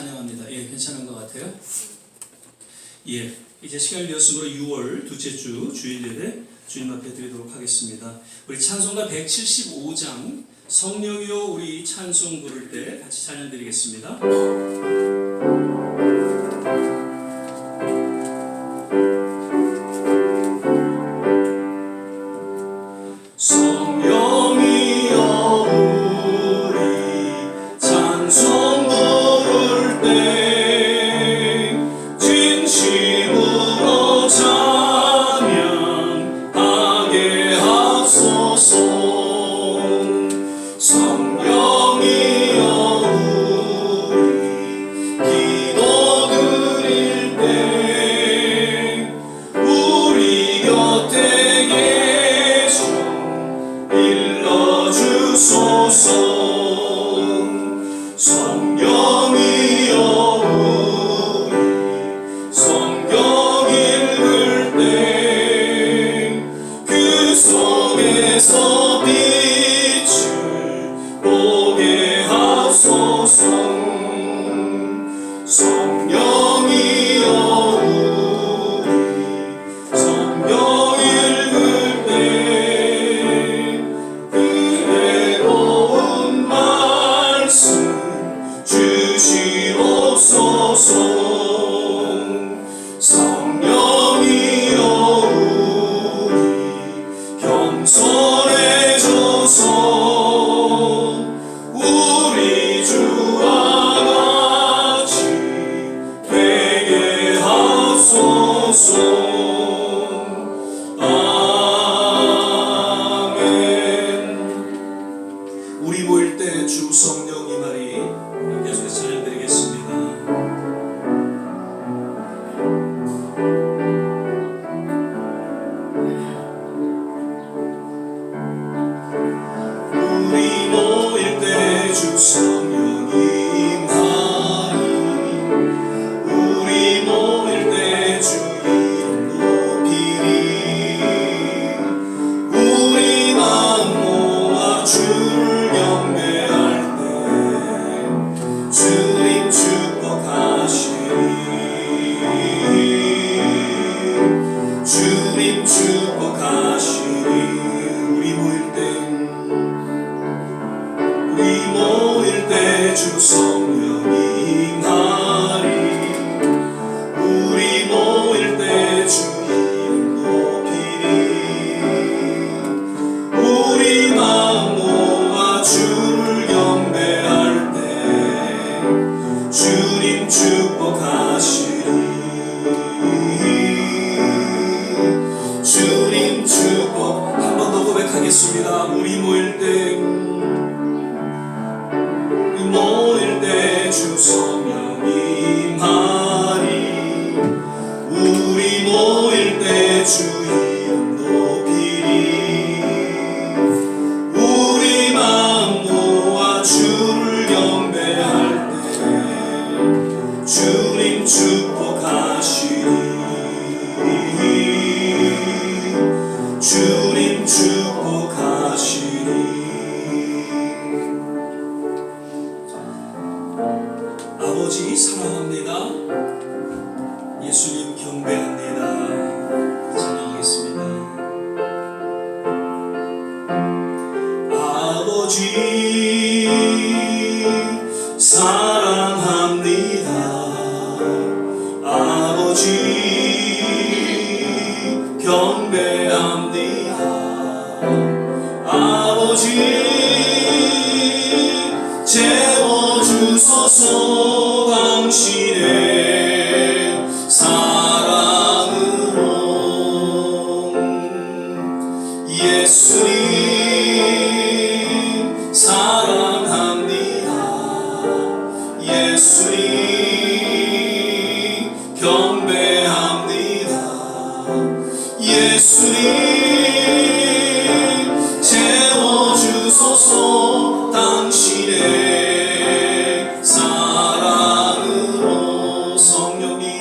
찬양합니다. 예, 괜찮은 것 같아요. 예, 이제 시간이 되었으므로 6월 둘째 주 주일 예배 주님 앞에 드리도록 하겠습니다. 우리 찬송가 175장 성령이여 우리 찬송 부를 때 같이 찬양 드리겠습니다. 우리 모일 때 주 성령 임하리. 계속해서 찬양드리겠습니다. 우리 모일 때 주 성령 임하리. 우리 모일 때 주 이름 높이리. 우리 마음 모아 주를 경배할 때 주님 축복하시리. 주님 축복하시리. 우리 모일 때 주 성령 임하리. 우리 모일 때 주 이름 높이리. 우리 마음 모아 주를 경배할 때 주님 축복하시리. 주님 축복. 한 번 더 고백하겠습니다. 우리 모일 때 주 성령 임하리. 우리 모일 때 주 이름 높이리. 우리 마음 모아 주를 경배할 때 주님 축복하시리. 주님 축복하시리. 아버지 사랑합니다. 예수님 경배합니다. 찬양하겠습니다. 아버지 사랑합니다. 아버지 경배합니다. 아버지 채워주소서 당신의 사랑으로. 예수님 사랑합니다. 예수님 경배합니다. 예수님 채워주소서 당신의 사랑으로. 성령님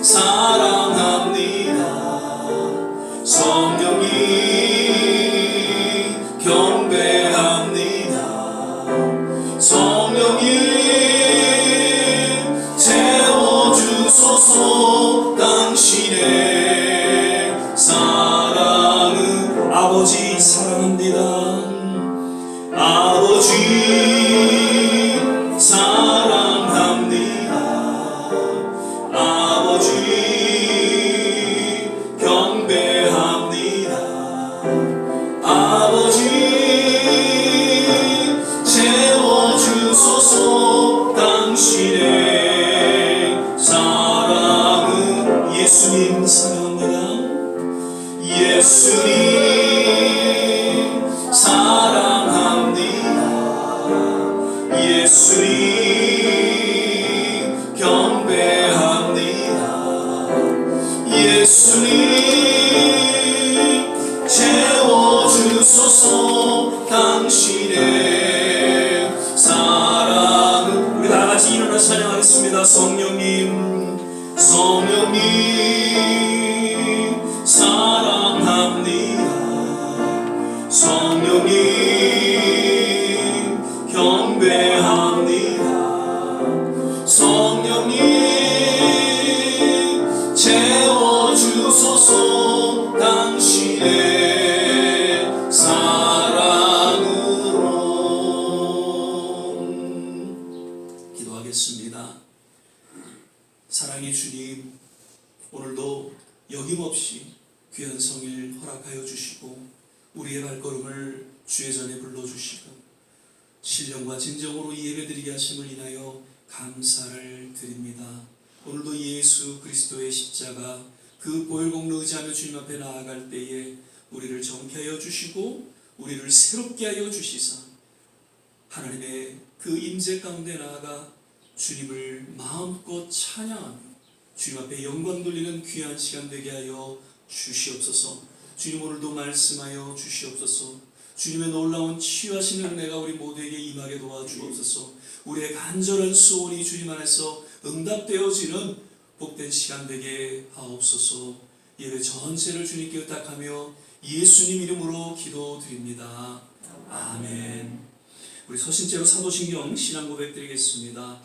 사랑합니다. 성령님 경배합니다. 아버지 사랑합니다. 아버지 경배합니다. 아버지 채워주소서. 당신의 사랑은 예수님 사랑합니다. 예수님 사랑합니다. 예수님 경배합니다. 예수님 채워주소서. 당신의 사랑은. 우리 다같이 일어나 찬양하겠습니다. 성령님 성령님 사랑합니다. 성령님 경배합니다. 성령님 채워주소서. 당신의 사랑으로. 기도하겠습니다. 사랑의 주님, 오늘도 여김없이 귀한 성일 허락하여 주시고 우리의 발걸음을 주의 전에 불러주시고 신령과 진정으로 예배드리게 하심을 인하여 감사를 드립니다. 오늘도 예수 그리스도의 십자가 그 보혈공로 의지하며 주님 앞에 나아갈 때에 우리를 정케하여 주시고 우리를 새롭게 하여 주시사 하나님의 그 임재 가운데 나아가 주님을 마음껏 찬양하며 주님 앞에 영광 돌리는 귀한 시간 되게 하여 주시옵소서. 주님 오늘도 말씀하여 주시옵소서. 주님의 놀라운 치유하시는 은혜가 우리 모두에게 임하게 도와주옵소서. 우리의 간절한 소원이 주님 안에서 응답되어지는 복된 시간 되게 하옵소서. 예배 전체를 주님께 의탁하며 예수님 이름으로 기도드립니다. 아멘. 우리 서신제로 사도신경 신앙 고백 드리겠습니다.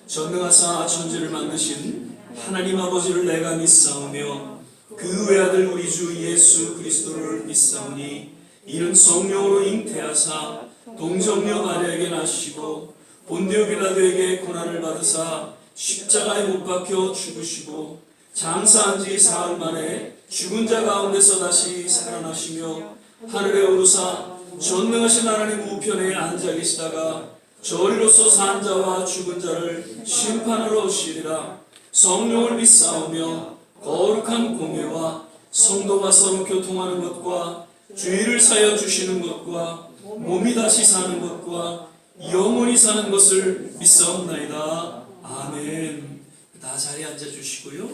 전능하사 천지를 만드신 하나님 아버지를 내가 믿사오며 그 외아들 우리 주 예수 그리스도를 믿사오니 이는 성령으로 잉태하사 동정녀 마리아에게 나시고 본디오 빌라도에게 고난을 받으사 십자가에 못 박혀 죽으시고 장사한 지 사흘 만에 죽은 자 가운데서 다시 살아나시며 하늘에 오르사 전능하신 하나님 우편에 앉아 계시다가 저리로서 산 자와 죽은 자를 심판하러 오시리라. 성령을 믿사오며 거룩한 공회와 성도가 서로 교통하는 것과 주의를 사여 주시는 것과 몸이 다시 사는 것과 영원히 사는 것을 믿사옵나이다. 아멘. 다 자리에 앉아주시고요.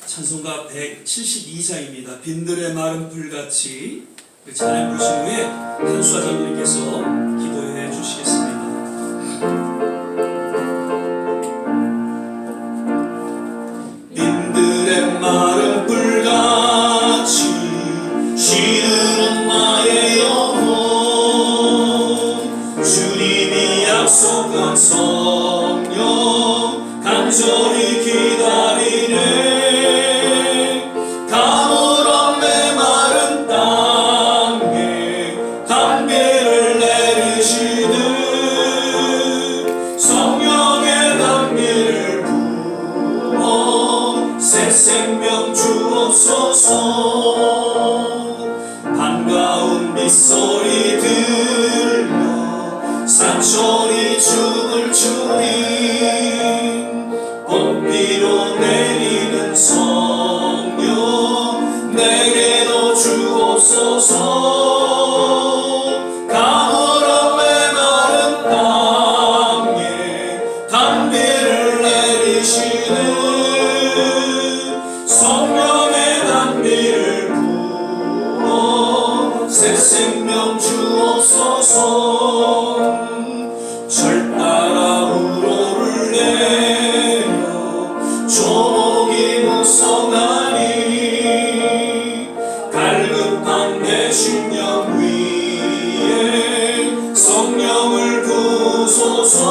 찬송가 172장입니다. 빈들의 마른 불같이 찬양 부르신 후에 한수아 장로님께서 기도해 주시겠습니다. 빈들의 마른 불같이 시들은 나의 영혼 주님이 약속한 성령 간절히 기다리네. 가물어 메마른 땅에 단비를 내리시듯 성령의 단비를 부어 새 생명 주옵소서. 반가운 빗소리 들려 산천이 춤을 추린 봄비로 내리는 성령 내게도 주옵소서. 가물어 메마른 땅에 단비를 내리시는 성령의 단비를 부어 새 생명 주옵소서. 절 따라 우로를 내려 조목이 무성하니 갈급한 내 심령 위에 성령을 부소서.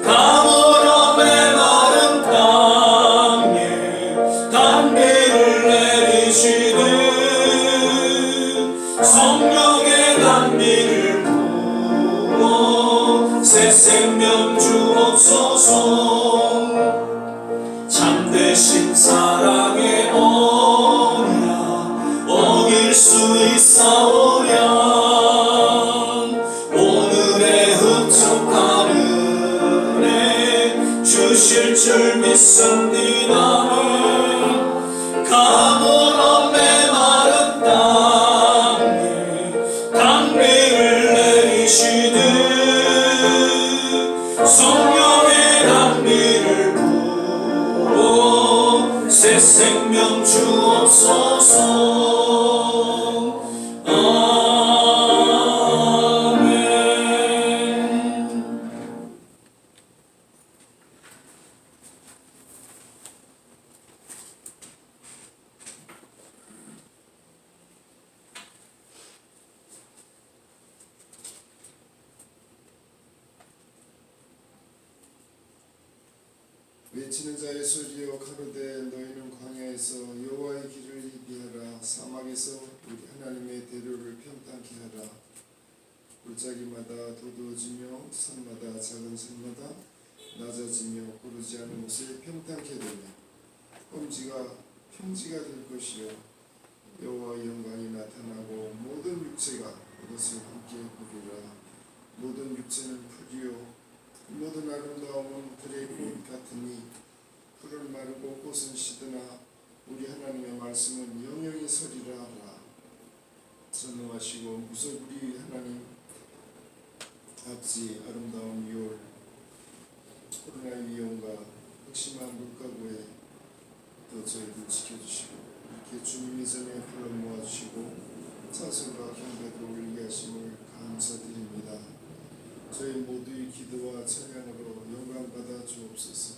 가물어 메마른 땅에 단비를 내리시는 성령의 단비를 부어 새 생명 주옵소서. 참되신 사랑의 언약 어길 수 있사오랴. 오늘의 흡족한 은혜 주실 줄 믿습니다. 가물어 메마른 땅에 단비를 내리시듯 성령의 단비를 부어 새 생명 주옵소서. 아멘. 외치는 자의 소리여 가로되 너희는 광야에서 여호와의 길을 희비하라. 사막에서 우리 하나님의 대로를 평탄케 하라. 골짜기마다 도두어지며 산마다 작은 산마다 낮아지며 고르지 않은 곳을 평탄케 되며 평지가 될 것이요 여호와의 영광이 나타나고 모든 육체가 그것을 함께 보리라. 모든 육체는 풀이요 모든 아름다움은 들의 꽃 같으니 풀은 마르고 꽃은 시드나 우리 하나님의 말씀은 영영이 서리라 하라. 전능하시고 무섭 우리 하나님 아버지, 아름다운 6월 코로나의 위험과 극심한 물가고에 또 저희를 지켜주시고 이렇게 주님의 전에 불러 모아주시고 찬송과 경배도 올리게 하심을 감사드립니다. 저희 모두의 기도와 찬양으로 영광받아 주옵소서.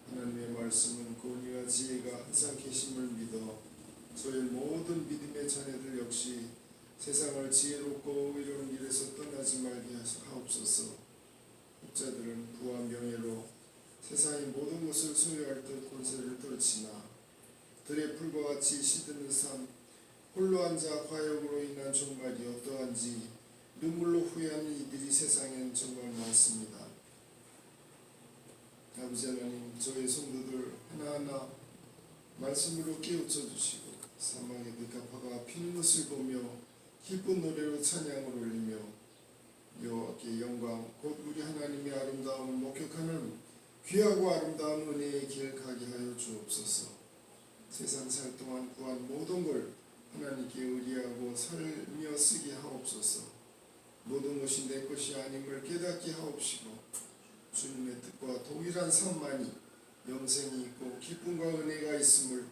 하나님의 말씀은 공의와 지혜가 항상 계심을 믿어 저희 모든 믿음의 자녀들 역시 세상을 지혜롭고 의로운 길에서 떠나지 말게 하옵소서. 혹자들은 부와 명예로 세상의 모든 것을 소유할 듯 권세를 떨치나 들의 풀과 같이 시드는 삶 홀로 앉아 과욕으로 인한 종말이 어떠한지 눈물로 후회하는 이들이 세상엔 정말 많습니다. 아버지 하나님, 저희 성도들 하나하나 말씀으로 깨우쳐 주시고 사망의 백합화가 피는 것을 보며 기쁜 노래로 찬양을 올리며 여호와께 영광 곧 우리 하나님의 아름다움을 목격하는 귀하고 아름다운 은혜의 길 가게 하여 주옵소서. 세상 살 동안 구한 모든 걸 하나님께 의리하고 살며 쓰게 하옵소서. 모든 것이 내 것이 아님을 깨닫게 하옵시고 주님의 뜻과 동일한 삶만이 영생이 있고 기쁨과 은혜가 있음을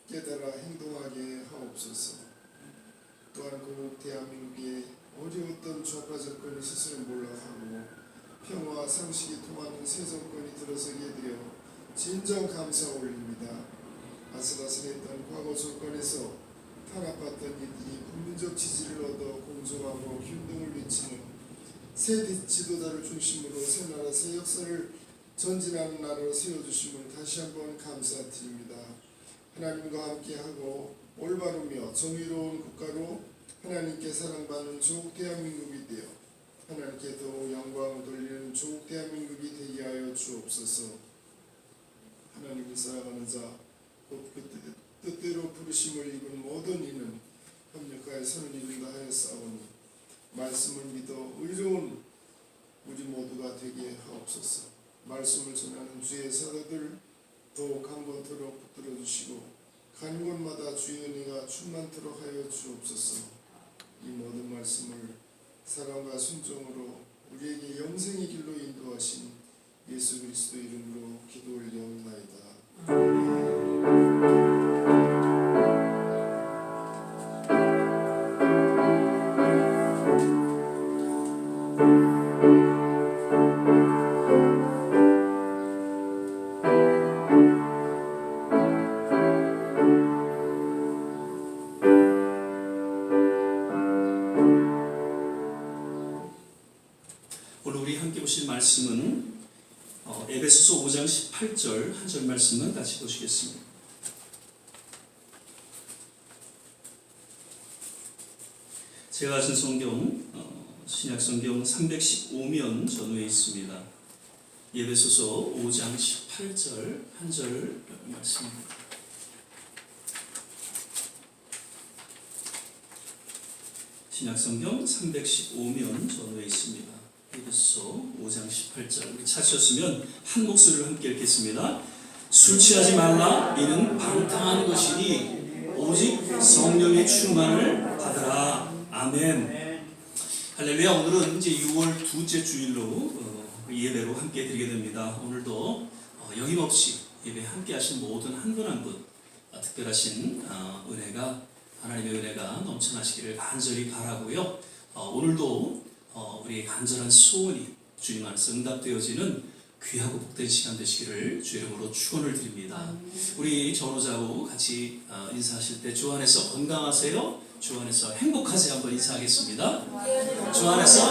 깨달아 행동하게 하옵소서. 또한 그 대한민국에 어려웠던 좌파 정권이 스스로 몰락하고 평화와 상식이 통하는 새 정권이 들어서게 되어 진정 감사 올립니다. 아슬아슬했던 과거 정권에서 탄압받던 이들이 국민적 지지를 얻어 공정하고 균등을 외치는 새 지도자를 중심으로 새 나라 새 역사를 전진하는 나라로 세워주심을 다시 한번 감사드립니다. 하나님과 함께하고 올바르며 정의로운 국가로 하나님께 사랑받는 조국 대한민국이 되어 하나님께 더욱 영광을 돌리는 조국 대한민국이 되게 하여 주옵소서. 하나님을 사랑하는 자 곧 그 뜻대로 부르심을 입은 모든 이는 협력하여 선을 이룬다 하였사오니 말씀을 믿어 의로운 우리 모두가 되게 하옵소서. 말씀을 전하는 주의 사도들 더욱 강건토록 붙들어 주시고 간 곳마다 주의 은혜가 충만토록 하여 주옵소서. 이 모든 말씀을 사랑과 순종으로 우리에게 영생의 길로 인도하신 예수 그리스도 이름으로 기도 올려옵나이다. 오늘 우리 함께 보실 말씀은 에베소서 5장 18절 한 절 말씀을 같이 보시겠습니다. 제가 가진 성경 신약 성경 315면 전후에 있습니다. 에베소서 5장 18절 한 절 말씀입니다. 신약 성경 315면 전후에 있습니다. 에베소서 5장 18절 찾으셨으면 한 목소리를 함께 읽겠습니다. 술 취하지 말라 이는 방탕한 것이니 오직 성령의 충만을 받으라. 아멘. 할렐루야. 오늘은 이제 6월 둘째 주일로 예배로 함께 드리게 됩니다. 오늘도 여김없이 예배 함께 하신 모든 한 분 한 분 특별하신 은혜가 하나님의 은혜가 넘쳐나시기를 간절히 바라고요. 오늘도 우리 간절한 소원이 주님 안에서 응답되어지는 귀하고 복된 시간 되시기를 주 이름으로 축원을 드립니다. 우리 전우자하고 같이 인사하실 때 주 안에서 건강하세요. 주 안에서 행복하세요. 한번 인사하겠습니다. 주 안에서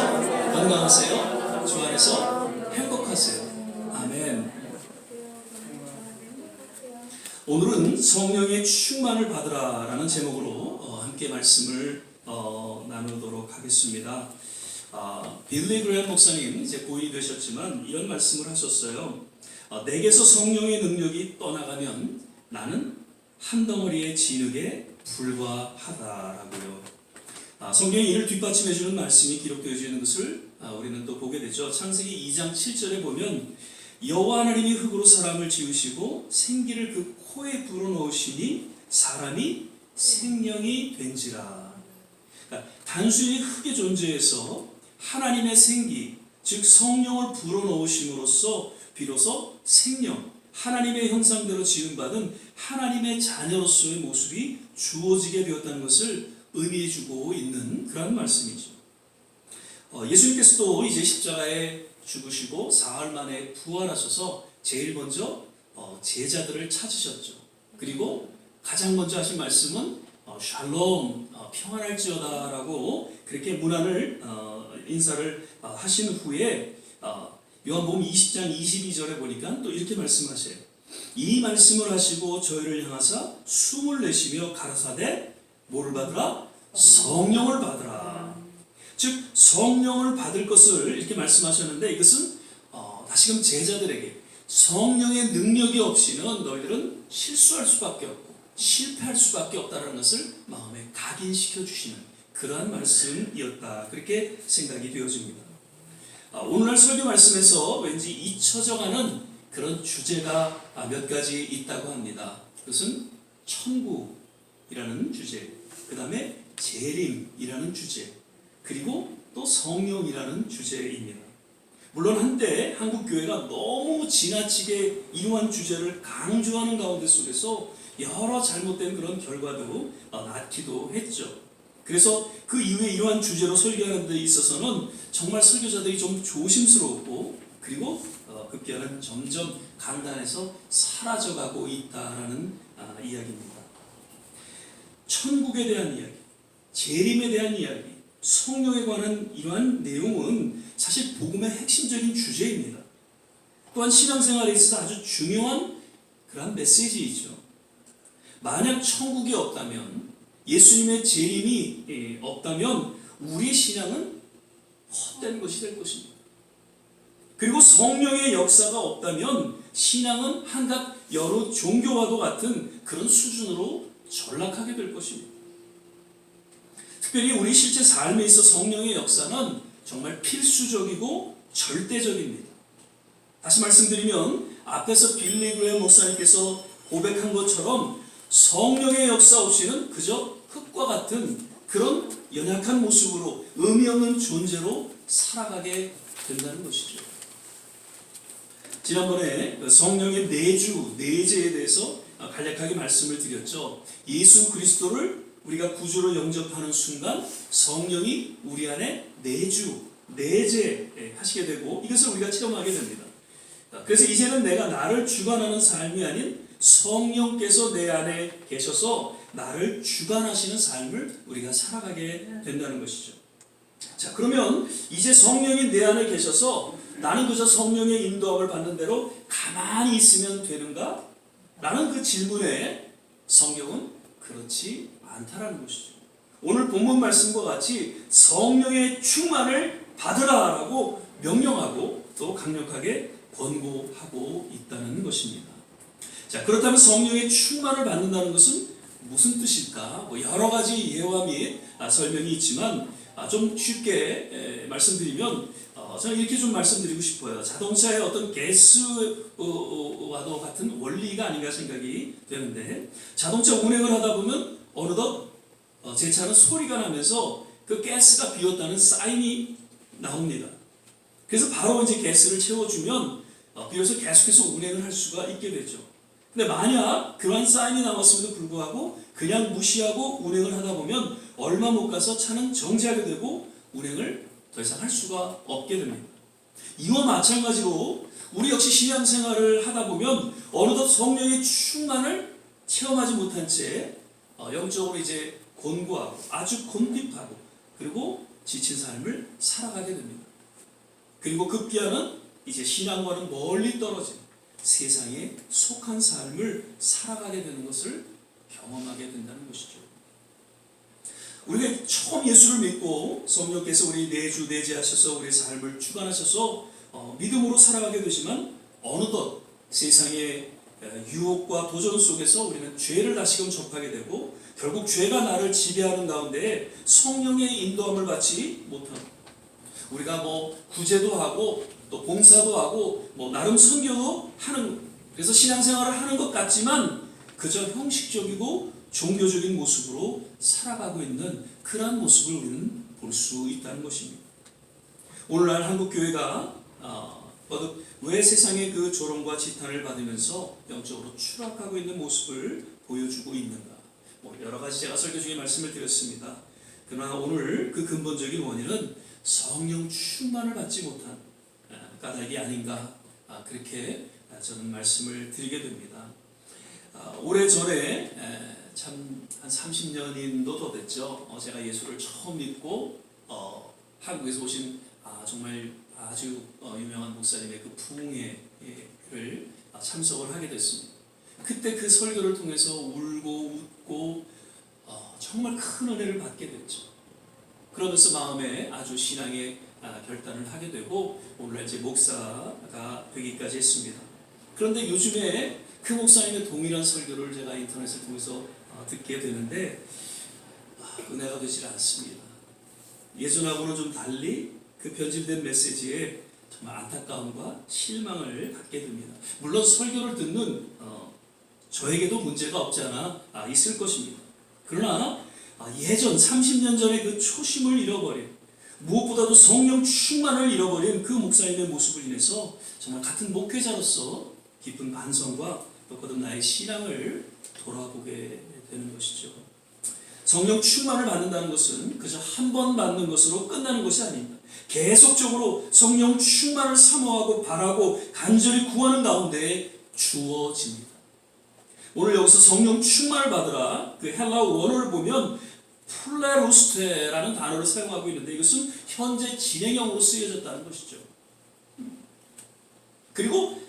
건강하세요. 주 안에서 행복하세요. 아멘. 오늘은 성령의 충만을 받으라라는 제목으로 함께 말씀을 나누도록 하겠습니다. 빌리 그레엄 목사님 이제 고인이 되셨지만 이런 말씀을 하셨어요. 내게서 성령의 능력이 떠나가면 나는 한 덩어리의 진흙에 불과하다라고요. 성경이 이를 뒷받침해주는 말씀이 기록되어지는 것을 우리는 또 보게 되죠. 창세기 2장 7절에 보면 여호와 하나님이 흙으로 사람을 지으시고 생기를 그 코에 불어넣으시니 사람이 생명이 된지라. 그러니까 단순히 흙의 존재에서 하나님의 생기, 즉 성령을 불어넣으심으로써 비로소 생명, 하나님의 형상대로 지음받은 하나님의 자녀로서의 모습이 주어지게 되었다는 것을 의미해주고 있는 그런 말씀이죠. 예수님께서도 이제 십자가에 죽으시고 사흘 만에 부활하셔서 제일 먼저 제자들을 찾으셨죠. 그리고 가장 먼저 하신 말씀은 샬롬, 평안할지어다라고 그렇게 문안을 인사를 하신 후에 요한복음 20장 22절에 보니까 또 이렇게 말씀하셔요. 이 말씀을 하시고 저희를 향하사 숨을 내쉬며 가라사대 뭐를 받으라? 성령을 받으라. 즉 성령을 받을 것을 이렇게 말씀하셨는데 이것은 다시금 제자들에게 성령의 능력이 없이는 너희들은 실수할 수밖에 없고 실패할 수밖에 없다는 것을 마음에 각인시켜 주시는 그러한 말씀이었다. 그렇게 생각이 되어집니다. 오늘날 설교 말씀에서 왠지 잊혀져가는 그런 주제가 몇 가지 있다고 합니다. 그것은 천국이라는 주제, 그 다음에 재림이라는 주제, 그리고 또 성령이라는 주제입니다. 물론 한때 한국교회가 너무 지나치게 이러한 주제를 강조하는 가운데 속에서 여러 잘못된 그런 결과도 낳기도 했죠. 그래서 그 이후에 이러한 주제로 설교하는 데 있어서는 정말 설교자들이 좀 조심스럽고 그리고 급기야는 점점 강단에서 사라져가고 있다라는 이야기입니다. 천국에 대한 이야기, 재림에 대한 이야기, 성령에 관한 이러한 내용은 사실 복음의 핵심적인 주제입니다. 또한 신앙생활에 있어서 아주 중요한 그런 메시지이죠. 만약 천국이 없다면, 예수님의 재림이 없다면 우리의 신앙은 헛된 것이 될 것입니다. 그리고 성령의 역사가 없다면 신앙은 한낱 여러 종교와도 같은 그런 수준으로 전락하게 될 것입니다. 특별히 우리 실제 삶에 있어 성령의 역사는 정말 필수적이고 절대적입니다. 다시 말씀드리면 앞에서 빌리 그레엄 목사님께서 고백한 것처럼 성령의 역사 없이는 그저 흙과 같은 그런 연약한 모습으로 의미 없는 존재로 살아가게 된다는 것이죠. 지난번에 성령의 내주, 내재에 대해서 간략하게 말씀을 드렸죠. 예수 그리스도를 우리가 구주로 영접하는 순간 성령이 우리 안에 내주, 내재하시게 되고 이것을 우리가 체험하게 됩니다. 그래서 이제는 내가 나를 주관하는 삶이 아닌 성령께서 내 안에 계셔서 나를 주관하시는 삶을 우리가 살아가게 된다는 것이죠. 자, 그러면 이제 성령이 내 안에 계셔서 나는 그저 성령의 인도함을 받는 대로 가만히 있으면 되는가? 라는 그 질문에 성경은 그렇지 않다라는 것이죠. 오늘 본문 말씀과 같이 성령의 충만을 받으라라고 명령하고 또 강력하게 권고하고 있다는 것입니다. 자, 그렇다면 성령의 충만을 받는다는 것은 무슨 뜻일까? 여러 가지 예화 및 설명이 있지만 좀 쉽게 말씀드리면 저는 이렇게 좀 말씀드리고 싶어요. 자동차의 어떤 가스와도 같은 원리가 아닌가 생각이 되는데, 자동차 운행을 하다 보면 어느덧 제 차는 소리가 나면서 그 가스가 비었다는 사인이 나옵니다. 그래서 바로 이제 가스를 채워주면 비로소 계속해서 운행을 할 수가 있게 되죠. 근데 만약 그러한 사인이 나왔음에도 불구하고 그냥 무시하고 운행을 하다 보면 얼마 못 가서 차는 정지하게 되고 운행을 더 이상 할 수가 없게 됩니다. 이와 마찬가지로 우리 역시 신앙생활을 하다 보면 어느덧 성령의 충만을 체험하지 못한 채 영적으로 이제 곤고하고 아주 곤핍하고 그리고 지친 삶을 살아가게 됩니다. 그리고 급기야는 이제 신앙과는 멀리 떨어진 세상에 속한 삶을 살아가게 되는 것을 경험하게 된다는 것이죠. 우리가 처음 예수를 믿고 성령께서 우리 내주 내재하셔서 우리의 삶을 주관하셔서 믿음으로 살아가게 되지만 어느덧 세상의 유혹과 도전 속에서 우리는 죄를 다시금 접하게 되고 결국 죄가 나를 지배하는 가운데 성령의 인도함을 받지 못하고 우리가 구제도 하고 또 봉사도 하고 나름 선교도 하는, 그래서 신앙생활을 하는 것 같지만 그저 형식적이고 종교적인 모습으로 살아가고 있는 그러한 모습을 우리는 볼 수 있다는 것입니다. 오늘날 한국 교회가 왜 세상의 그 조롱과 지탄을 받으면서 영적으로 추락하고 있는 모습을 보여주고 있는가? 여러 가지 제가 설교 중에 말씀을 드렸습니다. 그러나 오늘 그 근본적인 원인은 성령 충만을 받지 못한 까닭이 아닌가, 그렇게 저는 말씀을 드리게 됩니다. 오래전에 참 한 30년인도 더 됐죠. 제가 예수를 처음 믿고 한국에서 오신 정말 아주 유명한 목사님의 그 부흥회를 참석을 하게 됐습니다. 그때 그 설교를 통해서 울고 웃고 정말 큰 은혜를 받게 됐죠. 그러면서 마음에 아주 신앙의 결단을 하게 되고 오늘날 이제 목사가 되기까지 했습니다. 그런데 요즘에 그 목사님의 동일한 설교를 제가 인터넷을 통해서 듣게 되는데 은혜가 되질 않습니다. 예전하고는 좀 달리 그 편집된 메시지에 정말 안타까움과 실망을 갖게 됩니다. 물론 설교를 듣는 저에게도 문제가 없지 않아 있을 것입니다. 그러나 예전 30년 전에 그 초심을 잃어버린, 무엇보다도 성령 충만을 잃어버린 그 목사님의 모습을 인해서 정말 같은 목회자로서 깊은 반성과 또 거듭 나의 신앙을 돌아보게 되는 것이죠. 성령 충만을 받는다는 것은 그저 한 번 받는 것으로 끝나는 것이 아닙니다. 계속적으로 성령 충만을 사모하고 바라고 간절히 구하는 가운데 주어집니다. 오늘 여기서 성령 충만을 받으라, 그 헬라어 원어를 보면 플레루스테라는 단어를 사용하고 있는데 이것은 현재 진행형으로 쓰여졌다는 것이죠. 그리고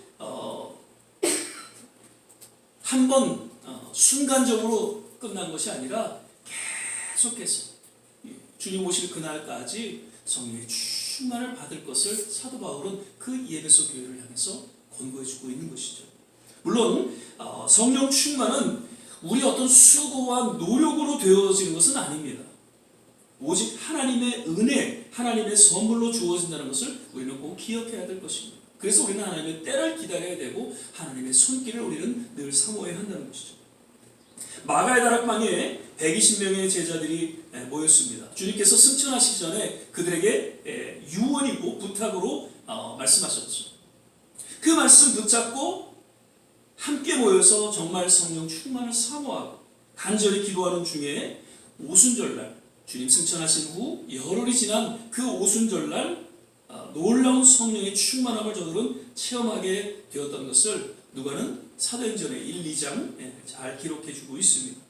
한 번 순간적으로 끝난 것이 아니라 계속해서 주님 오실 그날까지 성령의 충만을 받을 것을 사도 바울은 그 에베소 교회를 향해서 권고해주고 있는 것이죠. 물론 성령 충만은 우리 어떤 수고와 노력으로 되어지는 것은 아닙니다. 오직 하나님의 은혜, 하나님의 선물로 주어진다는 것을 우리는 꼭 기억해야 될 것입니다. 그래서 우리는 하나님의 때를 기다려야 되고 하나님의 손길을 우리는 늘 사모해야 한다는 것이죠. 마가의 다락방에 120명의 제자들이 모였습니다. 주님께서 승천하시기 전에 그들에게 유언이고 부탁으로 말씀하셨죠. 그 말씀 붙잡고 함께 모여서 정말 성령 충만을 사모하고 간절히 기도하는 중에 오순절날, 주님 승천하신 후 열흘이 지난 그 오순절날 놀라운 성령의 충만함을 저들은 체험하게 되었던 것을 누가는 사도행전의 1, 2장 잘 기록해주고 있습니다.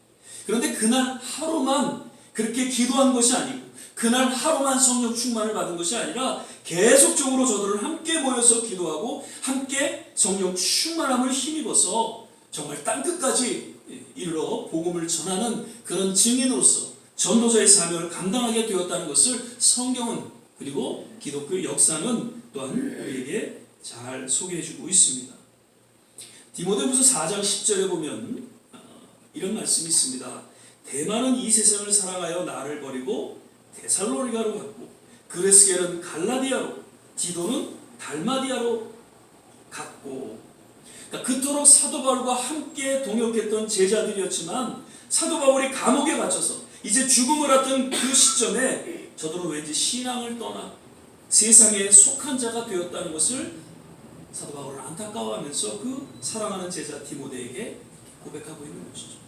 그런데 그날 하루만 그렇게 기도한 것이 아니고 그날 하루만 성령 충만을 받은 것이 아니라 계속적으로 저들은 함께 모여서 기도하고 함께 성령 충만함을 힘입어서 정말 땅끝까지 이르러 복음을 전하는 그런 증인으로서 전도자의 사명을 감당하게 되었다는 것을 성경은 그리고 기독교 역사는 또한 우리에게 잘 소개해주고 있습니다. 디모데후서 4장 10절에 보면 이런 말씀이 있습니다. 대만은 이 세상을 사랑하여 나를 버리고 데살로니가로 갔고 그레스게는 갈라디아로 디도는 달마디아로 갔고, 그러니까 그토록 사도 바울과 함께 동역했던 제자들이었지만 사도 바울이 감옥에 갇혀서 이제 죽음을 앞둔 그 시점에 저들은 왠지 신앙을 떠나 세상에 속한 자가 되었다는 것을 사도 바울은 안타까워하면서 그 사랑하는 제자 디모데에게 고백하고 있는 것이죠.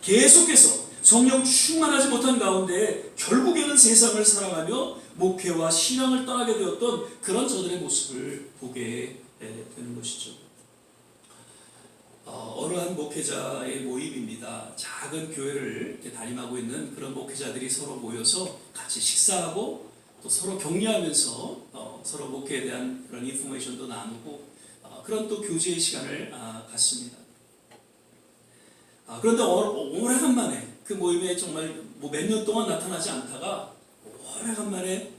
계속해서 성령 충만하지 못한 가운데 결국에는 세상을 사랑하며 목회와 신앙을 떠나게 되었던 그런 저들의 모습을 보게 되는 것이죠. 어느 한 목회자의 모임입니다. 작은 교회를 이렇게 담임하고 있는 그런 목회자들이 서로 모여서 같이 식사하고 또 서로 격려하면서 서로 목회에 대한 그런 인포메이션도 나누고 그런 또 교제의 시간을 갖습니다. 그런데 오래간만에 그 모임에 정말 몇 년 동안 나타나지 않다가 오래간만에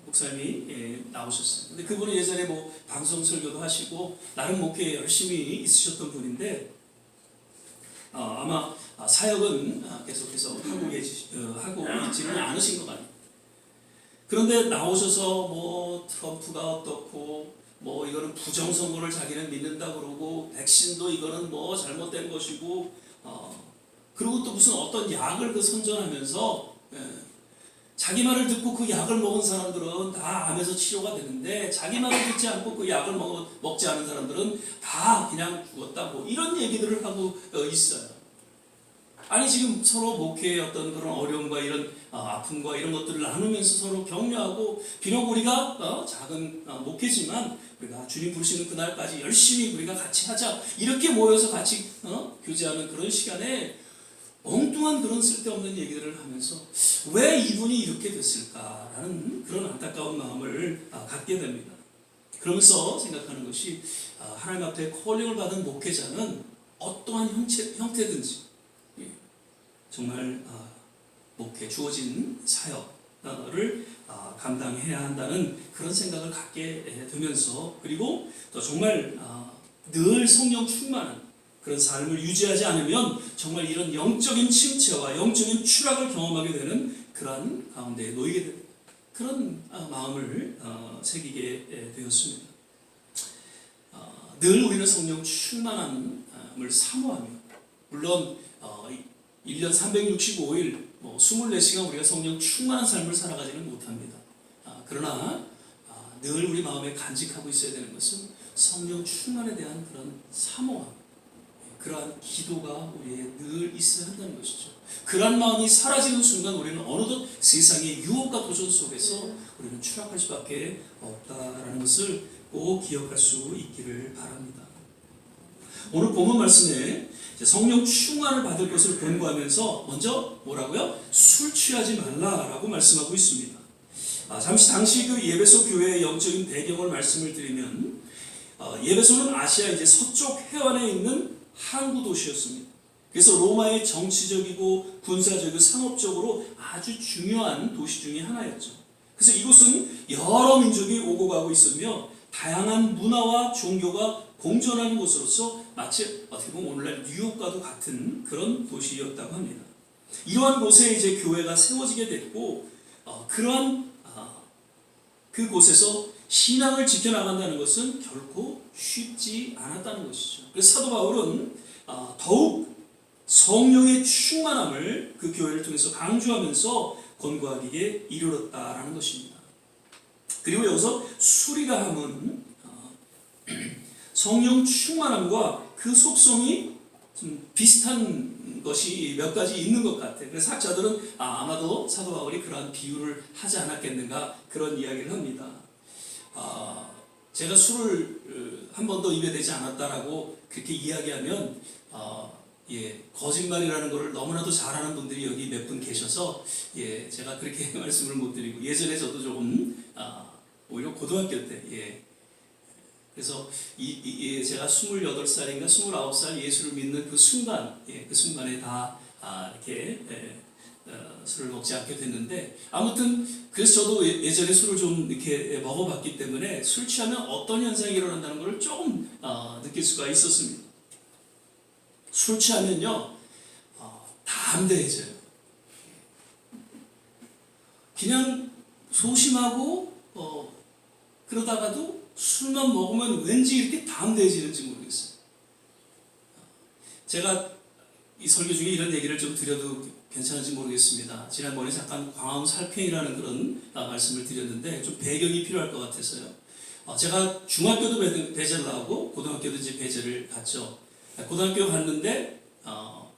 목사님이 나오셨어요. 근데 그분은 예전에 방송 설교도 하시고 나름 목회에 열심히 있으셨던 분인데 아마 사역은 계속해서 하고 있지는 않으신 것 같아요. 그런데 나오셔서 트럼프가 어떻고 이거는 부정선거를 자기는 믿는다 그러고 백신도 이거는 잘못된 것이고 그리고 또 무슨 어떤 약을 선전하면서 자기 말을 듣고 그 약을 먹은 사람들은 다 암에서 치료가 되는데 자기 말을 듣지 않고 그 약을 먹지 않은 사람들은 다 그냥 죽었다 이런 얘기들을 하고 있어요. 아니 지금 서로 목회의 어떤 그런 어려움과 이런 아픔과 이런 것들을 나누면서 서로 격려하고 비록 우리가 작은 목회지만 우리가 주님 부르시는 그날까지 열심히 우리가 같이 하자 이렇게 모여서 같이 교제하는 그런 시간에 엉뚱한 그런 쓸데없는 얘기들을 하면서 왜 이분이 이렇게 됐을까라는 그런 안타까운 마음을 갖게 됩니다. 그러면서 생각하는 것이 하나님 앞에 콜링을 받은 목회자는 어떠한 형태든지 정말 목회 주어진 사역을 감당해야 한다는 그런 생각을 갖게 되면서 그리고 또 정말 늘 성령 충만한 그런 삶을 유지하지 않으면 정말 이런 영적인 침체와 영적인 추락을 경험하게 되는 그러한 가운데에 놓이게 되는 그런 마음을 새기게 되었습니다. 늘 우리는 성령 충만함을 사모하며 물론 1년 365일 24시간 우리가 성령 충만한 삶을 살아가지는 못합니다. 그러나 늘 우리 마음에 간직하고 있어야 되는 것은 성령 충만에 대한 그런 사모함, 그러한 기도가 우리에 늘 있어야 한다는 것이죠. 그러한 마음이 사라지는 순간 우리는 어느덧 세상의 유혹과 도전 속에서 우리는 추락할 수밖에 없다라는 것을 꼭 기억할 수 있기를 바랍니다. 오늘 본문 말씀에 성령 충만을 받을 것을 권고하면서 먼저 뭐라고요? 술 취하지 말라라고 말씀하고 있습니다. 잠시 당시 그 예배소 교회의 영적인 배경을 말씀을 드리면 예배소는 아시아 이제 서쪽 해안에 있는 항구 도시였습니다. 그래서 로마의 정치적이고 군사적이고 상업적으로 아주 중요한 도시 중에 하나였죠. 그래서 이곳은 여러 민족이 오고 가고 있으며 다양한 문화와 종교가 공존하는 곳으로서 마치 어떻게 보면 오늘날 뉴욕과도 같은 그런 도시였다고 합니다. 이러한 곳에 이제 교회가 세워지게 됐고 그러한 그곳에서 신앙을 지켜나간다는 것은 결코 쉽지 않았다는 것이죠. 그래서 사도 바울은 더욱 성령의 충만함을 그 교회를 통해서 강조하면서 권고하기에 이르렀다라는 것입니다. 그리고 여기서 술이라 함은 성령 충만함과 그 속성이 좀 비슷한 것이 몇 가지 있는 것 같아요. 그래서 학자들은 아마도 사도 바울이 그러한 비유를 하지 않았겠는가 그런 이야기를 합니다. 제가 술을 한 번도 입에 대지 않았다라고 그렇게 이야기하면 거짓말이라는 것을 너무나도 잘하는 분들이 여기 몇 분 계셔서 제가 그렇게 말씀을 못 드리고 예전에 저도 조금 오히려 고등학교 때 그래서 제가 28살인가 29살 예수를 믿는 그 순간 그 순간에 다 이렇게 술을 먹지 않게 됐는데 아무튼 그래서 저도 예전에 술을 좀 이렇게 먹어봤기 때문에 술 취하면 어떤 현상이 일어난다는 걸 조금 느낄 수가 있었습니다. 술 취하면요 담대해져요. 그냥 소심하고 그러다가도 술만 먹으면 왠지 이렇게 담대해지는지 모르겠어요. 제가 이 설교 중에 이런 얘기를 좀 드려도 괜찮은지 모르겠습니다. 지난번에 잠깐 광화문 살평이라는 그런 말씀을 드렸는데 좀 배경이 필요할 것 같아서요. 제가 중학교도 배제를 하고 고등학교도 이제 배제를 갔죠. 고등학교 갔는데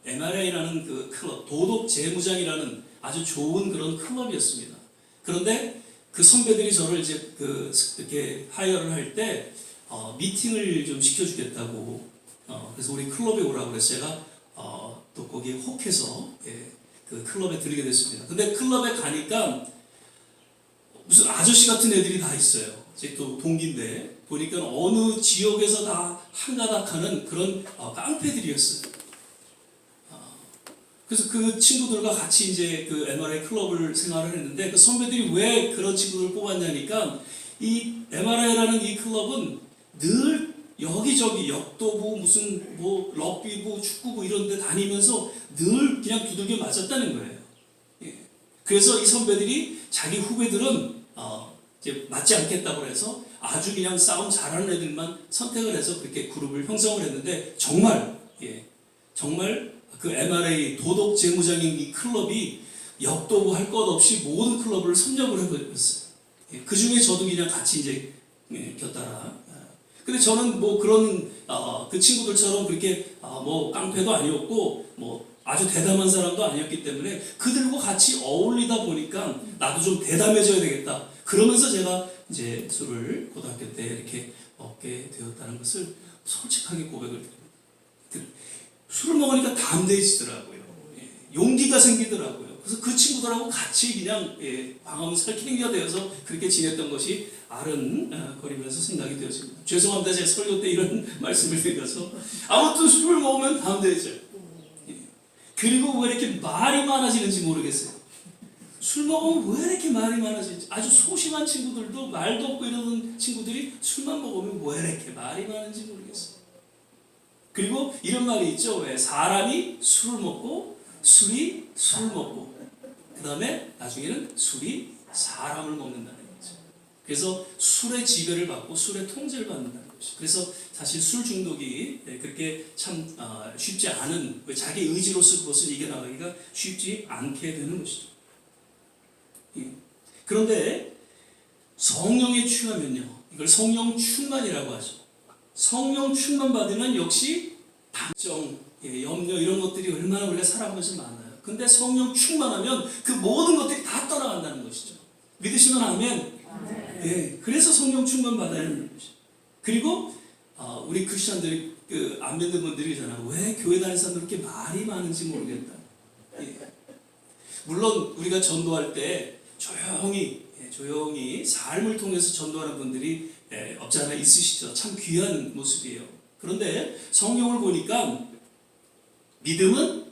MRA라는 그 클럽, 도덕 재무장이라는 아주 좋은 그런 클럽이었습니다. 그런데 그 선배들이 저를 이제 이렇게 하이어를 할 때 미팅을 좀 시켜주겠다고 그래서 우리 클럽에 오라고 그래서 제가 또 거기에 혹해서 그 클럽에 들게 됐습니다. 근데 클럽에 가니까 무슨 아저씨 같은 애들이 다 있어요. 제 또 동기인데 보니까 어느 지역에서 다 한가닥하는 그런 깡패들이었어요. 그래서 그 친구들과 같이 이제 그 MRA 클럽을 생활을 했는데 그 선배들이 왜 그런 친구들을 뽑았냐니까 이 MRA라는 이 클럽은 늘 여기저기 역도부 무슨 뭐 럭비부 축구부 이런 데 다니면서 늘 그냥 두들겨 맞았다는 거예요. 예. 그래서 이 선배들이 자기 후배들은 이제 맞지 않겠다고 해서 아주 그냥 싸움 잘하는 애들만 선택을 해서 그렇게 그룹을 형성을 했는데 정말 그 MRA 도덕 재무장인 이 클럽이 역도부 할 것 없이 모든 클럽을 섭렵을 해버렸어요. 예. 그 중에 저도 그냥 같이 이제 곁따라. 근데 저는 뭐 그런 그 친구들처럼 그렇게 뭐 깡패도 아니었고 뭐 아주 대담한 사람도 아니었기 때문에 그들과 같이 어울리다 보니까 나도 좀 대담해져야 되겠다. 그러면서 제가 이제 술을 고등학교 때 이렇게 먹게 되었다는 것을 솔직하게 고백을 드립니다. 술을 먹으니까 담대해지더라고요. 예, 용기가 생기더라고요. 그래서 그 친구들하고 같이 그냥 광화문 살쾡이가 되어서 그렇게 지냈던 것이 아른거리면서 생각이 되었습니다. 죄송합니다. 제가 설교 때 이런 말씀을 드려서 아무튼 술을 먹으면 담대해져요. 예. 그리고 왜 이렇게 말이 많아지는지 모르겠어요. 술 먹으면 왜 이렇게 말이 많아지는지 아주 소심한 친구들도 말도 없고 이러는 친구들이 술만 먹으면 왜 이렇게 말이 많은지 모르겠어요. 그리고 이런 말이 있죠. 왜 사람이 술을 먹고 술이 술을 먹고 그 다음에 나중에는 술이 사람을 먹는다는 거죠. 그래서 술의 지배를 받고 술의 통제를 받는다는 것이죠. 그래서 사실 술 중독이 그렇게 참 쉽지 않은 자기 의지로서 그것을 이겨나가기가 쉽지 않게 되는 것이죠. 그런데 성령에 취하면요, 이걸 성령 충만이라고 하죠. 성령 충만 받으면 역시 담정, 염려 이런 것들이 얼마나 우리가 살아가면서 많아요. 근데 성령 충만하면 그 모든 것들이 다 떠나간다는 것이죠. 믿으시면 아멘. 예, 그래서 성령 충만 받아야 하는 것이죠. 그리고 우리 크리스천들이 안 믿는 분들이 있잖아요. 왜 교회 다니는 사람들 그렇게 말이 많은지 모르겠다. 예. 물론 우리가 전도할 때 조용히 삶을 통해서 전도하는 분들이 없지 않아 있으시죠. 참 귀한 모습이에요. 그런데 성경을 보니까 믿음은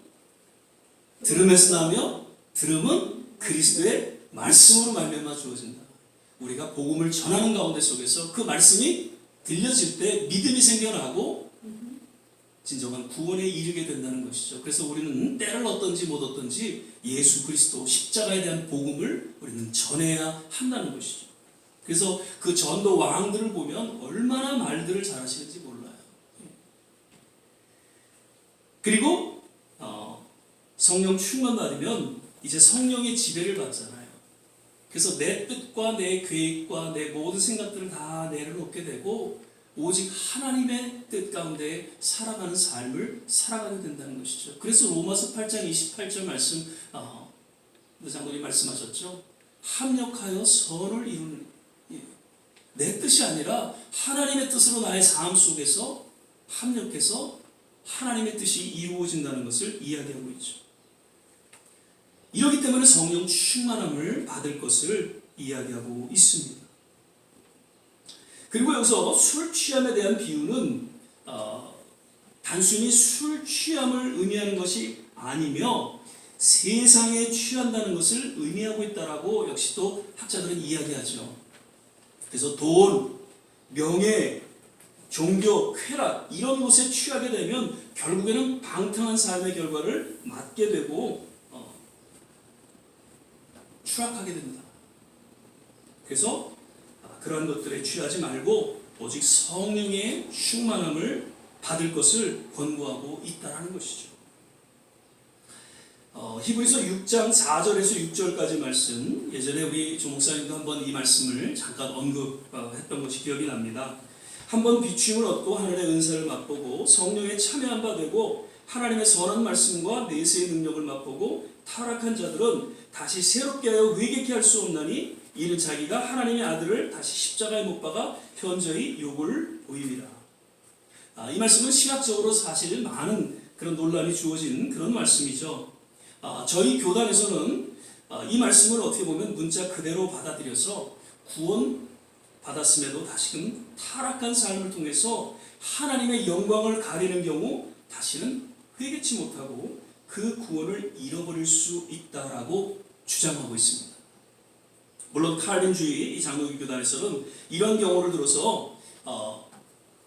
들음에서 나며 들음은 그리스도의 말씀으로 말미암아 주어진다. 우리가 복음을 전하는 가운데 속에서 그 말씀이 들려질 때 믿음이 생겨나고 진정한 구원에 이르게 된다는 것이죠. 그래서 우리는 때를 얻든지 못 얻든지 예수 그리스도 십자가에 대한 복음을 우리는 전해야 한다는 것이죠. 그래서 그 전도 왕들을 보면 얼마나 말들을 잘하시는지 몰라요. 그리고 성령 충만 받으면 이제 성령의 지배를 받잖아요. 그래서 내 뜻과 내 계획과 내 모든 생각들을 다 내려놓게 되고 오직 하나님의 뜻 가운데 살아가는 삶을 살아가게 된다는 것이죠. 그래서 로마서 8장 28절 말씀 장로님 말씀하셨죠. 합력하여 선을 이루는 내 뜻이 아니라 하나님의 뜻으로 나의 삶 속에서 합력해서 하나님의 뜻이 이루어진다는 것을 이야기하고 있죠. 이렇기 때문에 성령 충만함을 받을 것을 이야기하고 있습니다. 그리고 여기서 술 취함에 대한 비유는 단순히 술 취함을 의미하는 것이 아니며 세상에 취한다는 것을 의미하고 있다라고 역시 또 학자들은 이야기하죠. 그래서 돈, 명예, 종교, 쾌락 이런 것에 취하게 되면 결국에는 방탕한 삶의 결과를 맞게 되고 추락하게 된다. 그래서 그런 것들에 취하지 말고 오직 성령의 충만함을 받을 것을 권고하고 있다라는 것이죠. 히브리서 6장 4절에서 6절까지 말씀, 예전에 우리 조 목사님도 한번 이 말씀을 잠깐 언급했던 것이 기억이 납니다. 한번 비추임을 얻고 하늘의 은사를 맛보고 성령에 참여한 바 되고 하나님의 선한 말씀과 내세의 능력을 맛보고 타락한 자들은 다시 새롭게 하여 회개케 할 수 없나니 이는 자기가 하나님의 아들을 다시 십자가에 못 박아 현저히 욕을 보입니다. 이 말씀은 신학적으로 사실 많은 그런 논란이 주어진 그런 말씀이죠. 저희 교단에서는 이 말씀을 어떻게 보면 문자 그대로 받아들여서 구원 받았음에도 다시금 타락한 삶을 통해서 하나님의 영광을 가리는 경우 다시는 회개치 못하고 그 구원을 잃어버릴 수 있다라고 주장하고 있습니다. 물론 칼빈주의 이 장로교 교단에서는 이런 경우를 들어서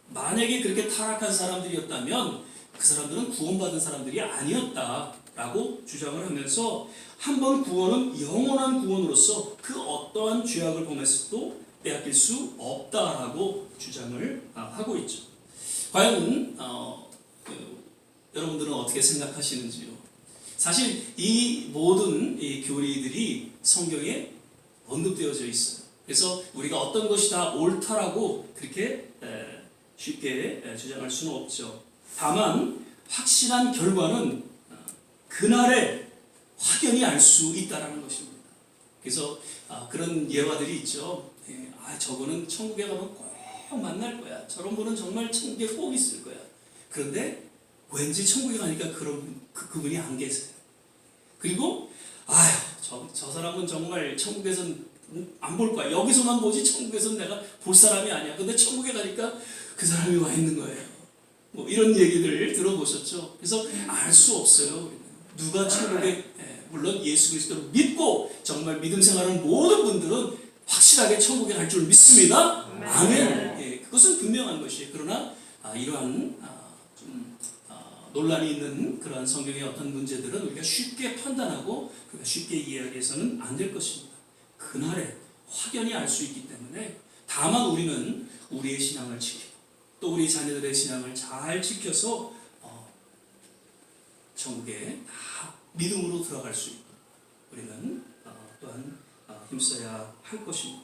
만약에 그렇게 타락한 사람들이었다면 그 사람들은 구원받은 사람들이 아니었다라고 주장을 하면서 한번 구원은 영원한 구원으로서 그 어떠한 죄악을 범했어도 빼앗길 수 없다라고 주장을 하고 있죠. 과연 여러분들은 어떻게 생각하시는지요? 사실 이 모든 이 교리들이 성경에 언급되어져 있어요. 그래서 우리가 어떤 것이 다 옳다라고 그렇게 쉽게 주장할 수는 없죠. 다만 확실한 결과는 그날에 확연히 알 수 있다라는 것입니다. 그래서 그런 예화들이 있죠. 저거는 천국에 가면 꼭 만날 거야. 저런 분은 정말 천국에 꼭 있을 거야. 그런데 왠지 천국에 가니까 그분이 안 계세요. 그리고 저 사람은 정말 천국에선 안 볼 거야. 여기서만 보지 천국에선 내가 볼 사람이 아니야. 근데 천국에 가니까 그 사람이 와 있는 거예요. 뭐 이런 얘기들 들어보셨죠? 그래서 알 수 없어요. 우리는. 누가 천국에 물론 예수 그리스도를 믿고 정말 믿음 생활하는 모든 분들은 확실하게 천국에 갈 줄 믿습니다. 아멘. 그것은 분명한 것이에요. 그러나 이러한 좀 논란이 있는 그러한 성경의 어떤 문제들은 우리가 쉽게 판단하고 우리가 쉽게 이해하기해서는 안 될 것입니다. 그날에 확연히 알 수 있기 때문에 다만 우리는 우리의 신앙을 지키고 또 우리 자녀들의 신앙을 잘 지켜서 천국에 다 믿음으로 들어갈 수 있고 우리는 또한 힘써야 할 것입니다.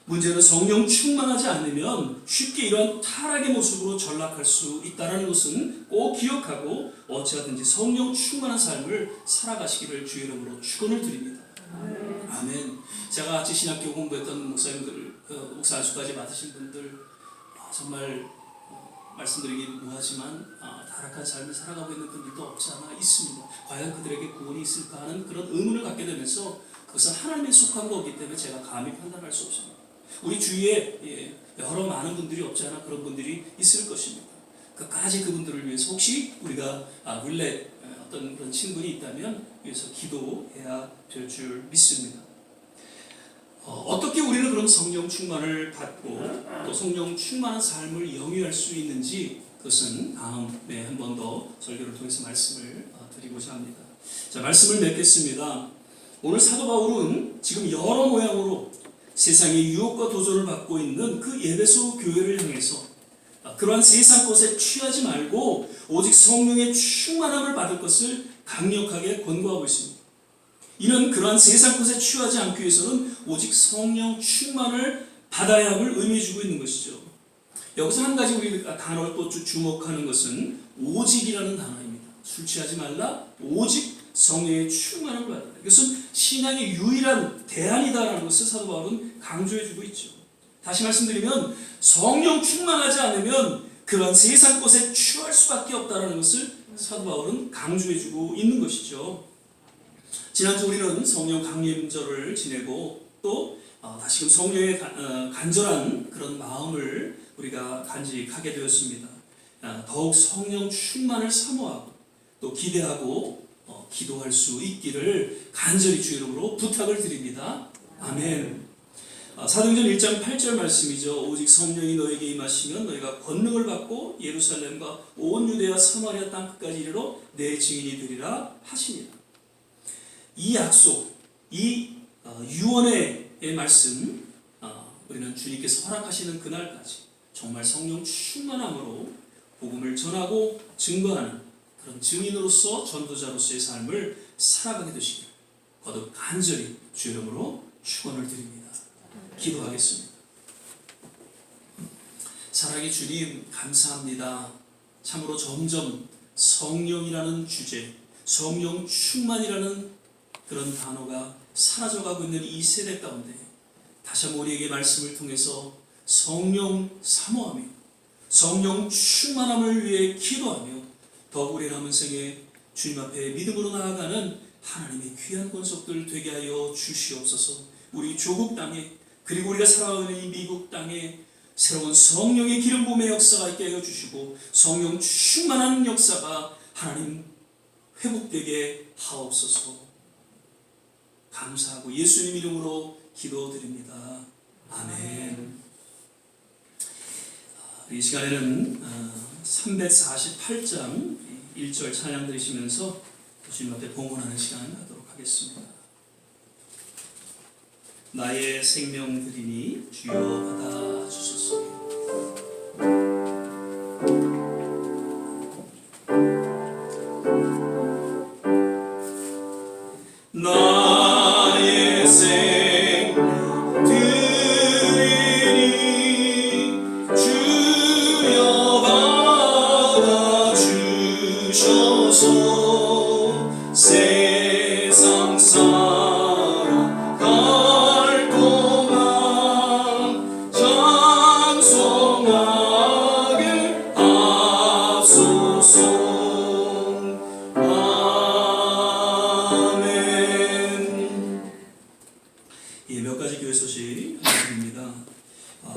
문제는 성령 충만하지 않으면 쉽게 이런 타락의 모습으로 전락할 수 있다는 것은 꼭 기억하고 어찌하든지 성령 충만한 삶을 살아가시기를 주의 이름으로 축원을 드립니다. 아멘. 제가 같이 신학교 공부했던 목사님들, 목사 안수까지 맡으신 분들 정말 말씀드리기 무하지만 타락한 삶을 살아가고 있는 분들도 없지 않아 있습니다. 과연 그들에게 구원이 있을까 하는 그런 의문을 갖게 되면서 그것은 하나님에 속한 거기 때문에 제가 감히 판단할 수 없습니다. 우리 주위에 여러 많은 분들이 없지 않아 그런 분들이 있을 것입니다. 끝까지 그분들을 위해서 혹시 우리가 룰렛 어떤 그런 친분이 있다면 위해서 기도해야 될 줄 믿습니다. 어떻게 우리는 그럼 성령 충만을 받고 또 성령 충만한 삶을 영위할 수 있는지 그것은 다음에 한 번 더 설교를 통해서 말씀을 드리고자 합니다. 자, 말씀을 맺겠습니다. 오늘 사도 바울은 지금 여러 모양으로 세상의 유혹과 도전을 받고 있는 그 에베소 교회를 향해서 그러한 세상 것에 취하지 말고 오직 성령의 충만함을 받을 것을 강력하게 권고하고 있습니다. 이는 그러한 세상 것에 취하지 않기 위해서는 오직 성령 충만을 받아야 함을 의미해주고 있는 것이죠. 여기서 한 가지 우리 단어를 또 주목하는 것은 오직이라는 단어입니다. 술 취하지 말라, 오직 성령의 충만함을 받아라. 이것은 신앙의 유일한 대안이다라는 것을 사도 바울은 강조해주고 있죠. 다시 말씀드리면 성령 충만하지 않으면 그런 세상 것에 취할 수밖에 없다는 것을 사도 바울은 강조해주고 있는 것이죠. 지난주 우리는 성령 강림절을 지내고 또 다시금 성령의 간절한 그런 마음을 우리가 간직하게 되었습니다. 더욱 성령 충만을 사모하고 또 기대하고 기도할 수 있기를 간절히 주 이름으로 부탁을 드립니다. 아멘. 사도행전 1장 8절 말씀이죠. 오직 성령이 너에게 임하시면 너희가 권능을 받고 예루살렘과 온 유대와 사마리아 땅끝까지 이르러 내 증인이 되리라 하시니라. 이 약속, 이 유언의 말씀, 우리는 주님께서 허락하시는 그날까지 정말 성령 충만함으로 복음을 전하고 증거하는 그런 증인으로서 전도자로서의 삶을 살아가게 되시기를 거듭 간절히 주 이름으로 축원을 드립니다. 기도하겠습니다. 사랑의 주님, 감사합니다. 참으로 점점 성령이라는 주제, 성령 충만이라는 그런 단어가 사라져가고 있는 이 세대 가운데 다시 한번 우리에게 말씀을 통해서 성령 사모하며 성령 충만함을 위해 기도하며 더욱 우리 남은 생에 주님 앞에 믿음으로 나아가는 하나님의 귀한 권속들 되게 하여 주시옵소서. 우리 조국 땅에 그리고 우리가 살아가고 있는 이 미국 땅에 새로운 성령의 기름 부음의 역사가 있게 하여 주시고 성령 충만한 역사가 하나님 회복되게 하옵소서. 감사하고 예수님 이름으로 기도드립니다. 아멘. 이 시간에는 348장 1절 찬양 드리시면서 주님 앞에 봉헌하는 시간 갖도록 하겠습니다. 나의 생명 드리니 주여 받아 주소서. 나의 생명 드리니 주여 받아 주소서. 세상 사랑 갈 동안 찬송하길 하소서. 몇 가지 교회 소식 드립니다.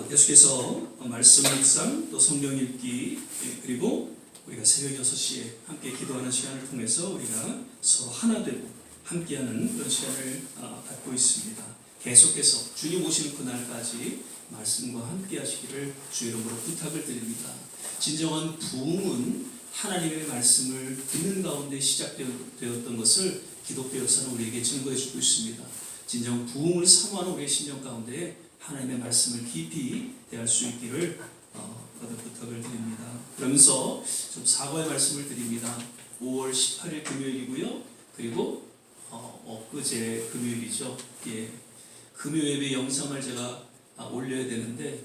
계속해서 말씀 묵상, 또 성경 읽기, 그리고 우리가 새벽 6시에 함께 기도하는 시간을 통해서 우리가 서로 하나 되고 함께하는 그런 시간을 갖고 있습니다. 계속해서 주님 오시는 그날까지 말씀과 함께 하시기를 주 이름으로 부탁을 드립니다. 진정한 부흥은 하나님의 말씀을 듣는 가운데 시작되었던 것을 기독교 역사는 우리에게 증거해 주고 있습니다. 진정 부흥을 사모하는 우리의 심령 가운데 하나님의 말씀을 깊이 대할 수 있기를 거듭 부탁을 드립니다. 그러면서 좀 사과의 말씀을 드립니다. 5월 18일 금요일이고요. 그리고 엊그제 금요일이죠. 금요 예배 영상을 제가 올려야 되는데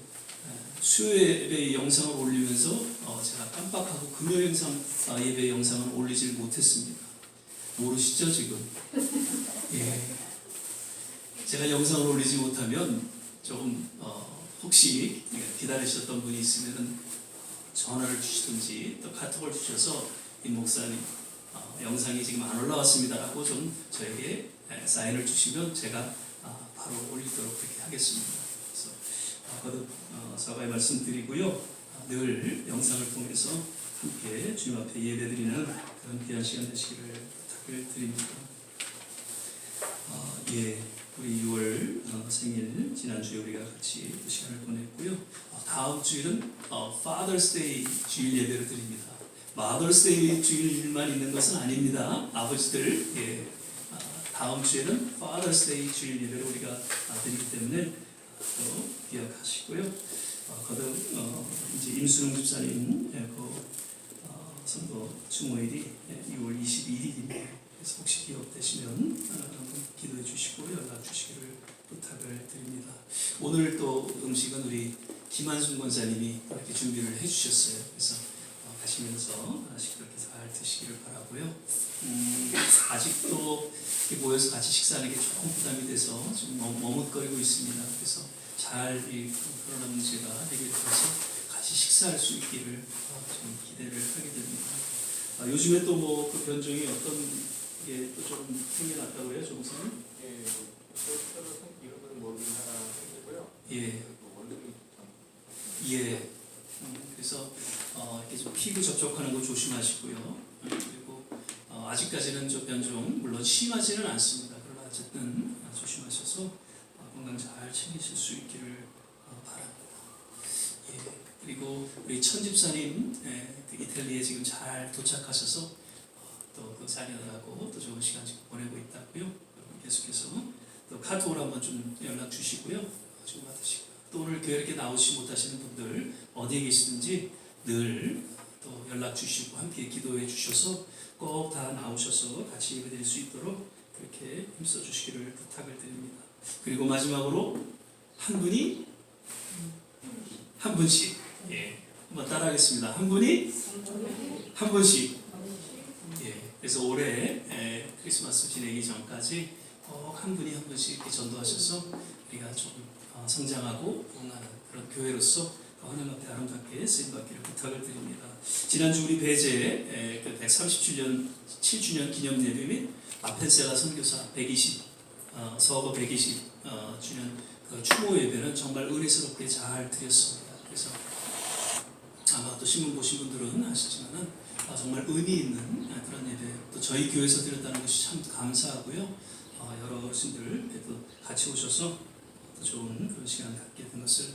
수요 예배 영상을 올리면서 제가 깜빡하고 금요 예배 영상을 올리질 못했습니다. 모르시죠 지금? 제가 영상을 올리지 못하면 조금 혹시 기다리셨던 분이 있으면 전화를 주시든지 또 카톡을 주셔서 이 목사님 영상이 지금 안 올라왔습니다라고 좀 저에게 사인을 주시면 제가 바로 올리도록 그렇게 하겠습니다. 그래서 거듭 사과의 말씀 드리고요. 늘 영상을 통해서 함께 주님 앞에 예배드리는 그런 귀한 시간 되시기를 부탁을 드립니다. 우리 6월 생일 지난주에 우리가 같이 그 시간을 보냈고요. 다음 주일은 Father's Day 주일 예배를 드립니다. Mother's Day 주일만 있는 것은 아닙니다. 아버지들 다음 주에는 Father's Day 주일 예배를 우리가 드리기 때문에 또 기억하시고요. 거듭 이제 임수롱 집사님 선거 추모일이 6월 21일입니다. 그래서 혹시 기억되시면 기도해 주시고 연락 주시기를 부탁을 드립니다. 오늘 또 음식은 우리 김한순 권사님이 이렇게 준비를 해주셨어요. 그래서 가시면서 식구들께 잘 드시기를 바라고요. 아직도 이렇게 모여서 같이 식사하는 게 조금 부담이 돼서 좀 머뭇거리고 있습니다. 그래서 잘 이 코로나 문제가 해결돼서 같이 식사할 수 있기를 좀 기대를 하게 됩니다. 요즘에 또 뭐 그 변종이 어떤 게 또 좀 생겨났다고요, 조목사님? 이름은 모르긴 하나 생기고요. 그래서 이렇게 좀 피부 접촉하는 거 조심하시고요. 그리고 아직까지는 좀 변종 물론 심하지는 않습니다. 그러나 어쨌든 조심하셔서 건강 잘 챙기실 수 있기를 바랍니다. 예, 그리고 우리 천집사님 이탈리아에 지금 잘 도착하셔서 또 그 자녀들하고 또 좋은 시간 지금 보내고 있다고요. 여러분 계속해서 또 카톡으로 한번 좀 연락 주시고요. 좀 받으시고 또 오늘 교회 이렇게 나오지 못하시는 분들 어디에 계시든지 늘 또 연락 주시고 함께 기도해 주셔서 꼭 다 나오셔서 같이 예배드릴 수 있도록 그렇게 힘써 주시기를 부탁을 드립니다. 그리고 마지막으로 한 분이 한 분씩 한번 따라하겠습니다. 한 분이 한 분씩 그래서 올해 크리스마스 지내기 전까지 꼭 한 분이 한 분씩 이렇게 전도하셔서 우리가 좀 성장하고 응하는 그런 교회로서 하나님 앞에 아름답게 쓰임받기를 부탁을 드립니다. 지난주 우리 배제 137주년 기념 예배 및 아펜셀라 선교사 120 서거 120주년 그 추모 예배는 정말 은혜스럽게 잘 드렸습니다. 그래서 아마 또 신문 보신 분들은 아시지만은 정말 의미 있는 그런 예배 또 저희 교회에서 드렸다는 것이 참 감사하고요. 여러 어르신들 또 같이 오셔서 또 좋은 그런 시간 갖게 된 것을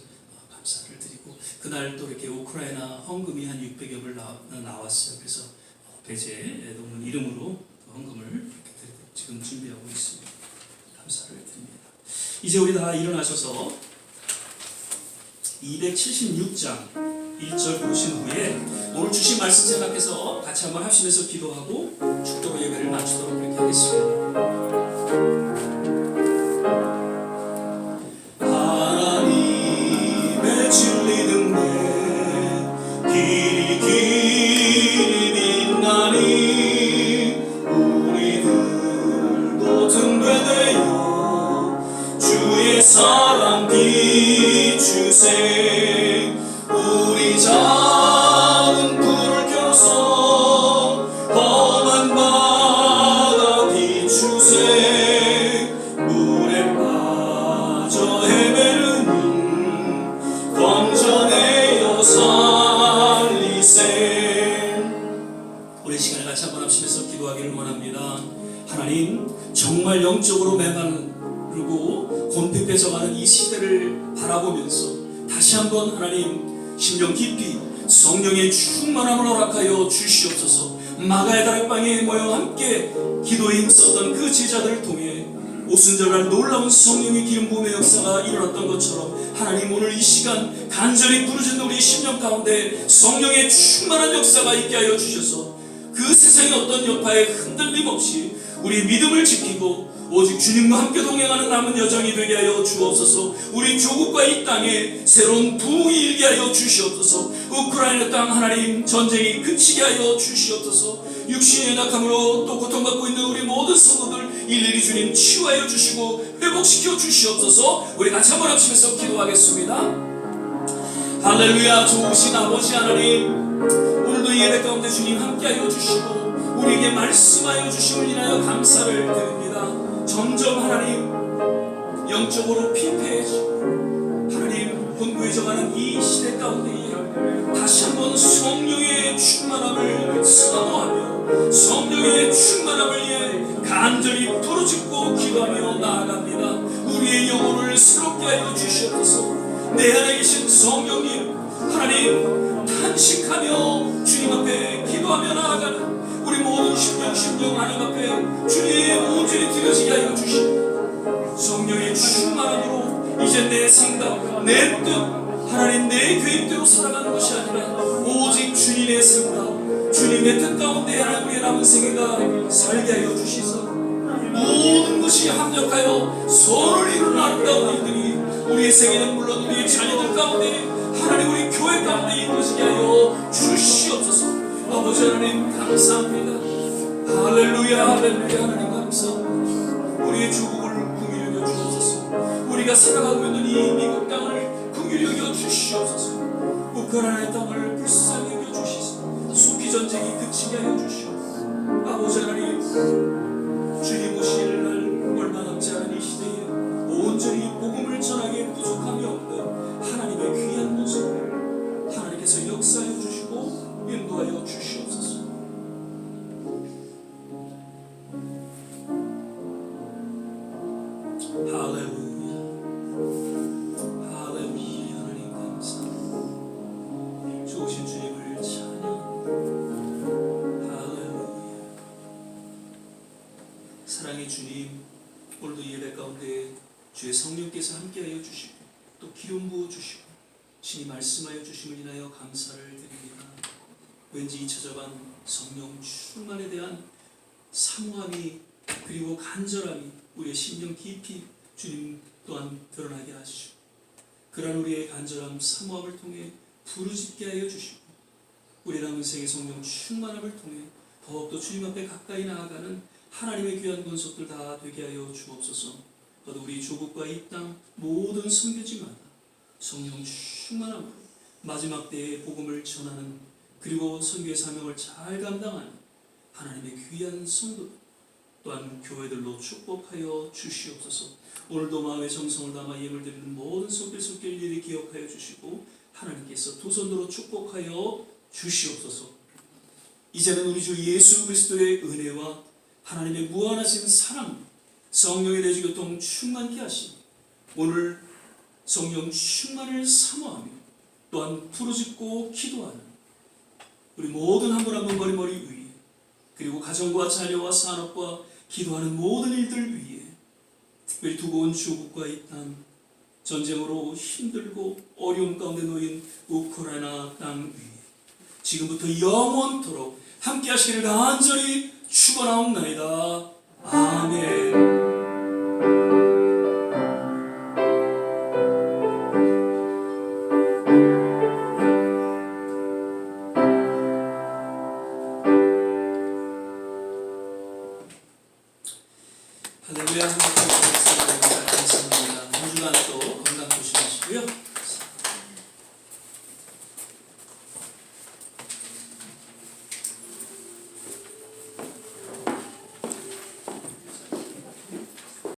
감사를 드리고 그날 또 이렇게 우크라이나 헌금이 한 600여 불 나왔어요. 그래서 배제 동문 이름으로 헌금을 이렇게 지금 준비하고 있습니다. 감사를 드립니다. 이제 우리 다 일어나셔서 276장 1절 부르신 후에 오늘 주신 말씀 생각해서 같이 한번 합심해서 기도하고 축도로 예배를 마치도록 그렇게 하겠습니다. 하나님의 진리 등대 길이 빛나니 우리들도 등대되어 주의 사랑 비추세 우리 작은 불을 켜서 험한 바다 비추세 물에 빠져 헤매는 건져내어 살리세. 우리 시간을 같이 한번 합심해서 기도하기를 원합니다. 하나님 정말 영적으로 메마르고 곤핍해져가는 이 시대를 바라보면서 다시 한번 하나님 심령 깊이 성령의 충만함을 허락하여 주시옵소서. 마가의 다락방에 모여 함께 기도에 힘썼던 그 제자들을 통해 오순절날 놀라운 성령의 기름 부음의 역사가 일어났던 것처럼 하나님 오늘 이 시간 간절히 부르짖는 우리 심령 가운데 성령의 충만한 역사가 있게 하여 주셔서 그 세상의 어떤 여파에 흔들림 없이 우리 믿음을 지키고 오직 주님과 함께 동행하는 남은 여정이 되게 하여 주옵소서. 우리 조국과 이 땅에 새로운 부흥이 일게 하여 주시옵소서. 우크라이나 땅 하나님 전쟁이 그치게 하여 주시옵소서. 육신의 낙함으로 또 고통받고 있는 우리 모든 성도들 일일이 주님 치유하여 주시고 회복시켜 주시옵소서. 우리 같이 한번 합심해서 기도하겠습니다. 할렐루야. 좋으신 아버지 하나님 오늘도 예배 가운데 주님 함께하여 주시고 우리에게 말씀하여 주심을 인하여 감사를 드립니다. 점점 하나님 영적으로 피폐해지고 하나님 곤고해져가는 이 시대 가운데 다시 한번 성령의 충만함을 사모하며 성령의 충만함을 위해 간절히 부르짖고 기도하며 나아갑니다. 우리의 영혼을 새롭게 하여 주시옵소서. 내 안에 계신 성령님 하나님 탄식하며 주님 앞에 기도하며 나아가는 우리 모든 심령 하나님 앞에 주님의 온전히 드려지게 하여 주시고 성령의 충만함으로 이제 내 생각 내 뜻 하나님 내 계획대로 살아가는 것이 아니라 오직 주님의 생각 주님의 뜻 가운데 하나님의 남은 생애가 살게 하여 주시소. 모든 것이 합력하여 선을 이루는 아름다운 일들이 우리의 생애는 물론 우리의 자녀들 가운데 하나님 우리 교회 가운데 이루어지게 하여 주시옵소서. 아버지 하나님 감사합니다. 할렐루야 할렐루야 하나님 감사합니다. 우리의 조국을 긍휼히 여겨 주옵소서. 우리가 살아가고 있는 이 미국 땅을 긍휼히 여겨 주시옵소서. 우크라이나 땅을 불쌍히 여겨 주시소. 속히 전쟁이 그치게 하여 주시옵소서. 아버지 하나님 주님 오실 날 얼마 남지 않은 이 시대에 온전히 복음을 전하기에 부족함이 없는 하나님의 귀한 모습을 하나님께서 역사하여 주시고 인도하여 주시옵소서. 주의 성령께서 함께하여 주시고 또 기름 부어 주시고 신이 말씀하여 주심을 인하여 감사를 드립니다. 왠지 잊혀져간 성령 충만에 대한 사모함이 그리고 간절함이 우리의 심령 깊이 주님 또한 드러나게 하시고 그러한 우리의 간절함 사모함을 통해 부르짖게 하여 주시고 우리 남은 생의 성령 충만함을 통해 더욱더 주님 앞에 가까이 나아가는 하나님의 귀한 권속들 다 되게 하여 주옵소서. 또한 우리 조국과 이 땅 모든 선교지마다 성령 충만함으로 마지막 때의 복음을 전하는 그리고 선교의 사명을 잘 감당하는 하나님의 귀한 성도들 또한 교회들로 축복하여 주시옵소서. 오늘도 마음의 정성을 담아 예물 드리는 모든 손길 일이 기억하여 주시고 하나님께서 두 손으로 축복하여 주시옵소서. 이제는 우리 주 예수 그리스도의 은혜와 하나님의 무한하신 사랑 성령의 내주교통 충만케 하시니 오늘 성령 충만을 사모하며 또한 부르짖고 기도하는 우리 모든 한 분 한 분 머리 위에 그리고 가정과 자녀와 산업과 기도하는 모든 일들 위에 특별히 두고 온 조국과 이 땅 전쟁으로 힘들고 어려움 가운데 놓인 우크라이나 땅 위에 지금부터 영원토록 함께 하시기를 간절히 축원하옵나이다. 아멘.